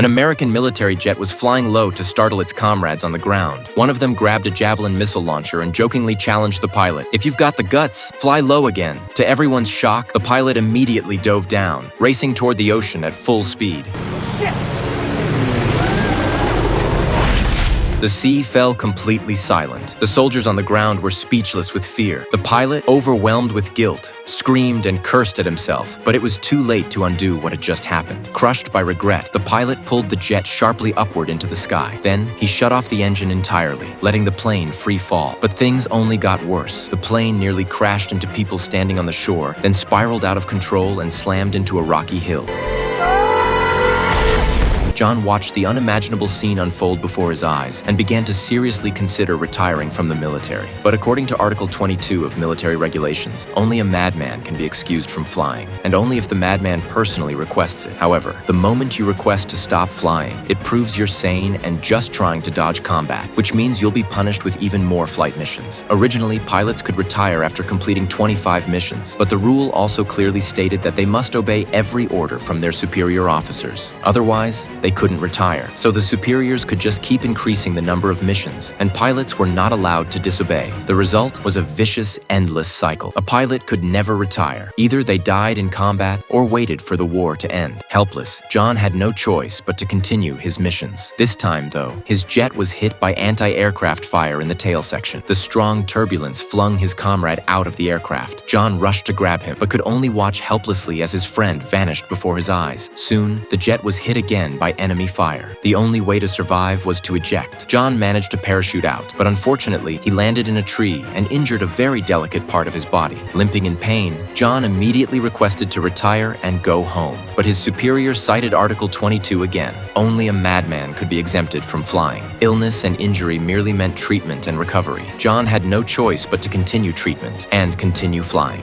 An American military jet was flying low to startle its comrades on the ground. One of them grabbed a Javelin missile launcher and jokingly challenged the pilot, "If you've got the guts, fly low again." To everyone's shock, the pilot immediately dove down, racing toward the ocean at full speed. Shit! The sea fell completely silent. The soldiers on the ground were speechless with fear. The pilot, overwhelmed with guilt, screamed and cursed at himself, but it was too late to undo what had just happened. Crushed by regret, the pilot pulled the jet sharply upward into the sky. Then, he shut off the engine entirely, letting the plane free fall. But things only got worse. The plane nearly crashed into people standing on the shore, then spiraled out of control and slammed into a rocky hill. John watched the unimaginable scene unfold before his eyes and began to seriously consider retiring from the military. But according to Article 22 of military regulations, only a madman can be excused from flying, and only if the madman personally requests it. However, the moment you request to stop flying, it proves you're sane and just trying to dodge combat, which means you'll be punished with even more flight missions. Originally, pilots could retire after completing 25 missions, but the rule also clearly stated that they must obey every order from their superior officers. Otherwise, they couldn't retire, so the superiors could just keep increasing the number of missions, and pilots were not allowed to disobey. The result was a vicious, endless cycle. A pilot could never retire. Either they died in combat or waited for the war to end. Helpless, John had no choice but to continue his missions. This time, though, his jet was hit by anti-aircraft fire in the tail section. The strong turbulence flung his comrade out of the aircraft. John rushed to grab him, but could only watch helplessly as his friend vanished before his eyes. Soon, the jet was hit again by enemy fire. The only way to survive was to eject. John managed to parachute out, but unfortunately, he landed in a tree and injured a very delicate part of his body. Limping in pain, John immediately requested to retire and go home. But his superior cited Article 22 again. Only a madman could be exempted from flying. Illness and injury merely meant treatment and recovery. John had no choice but to continue treatment and continue flying.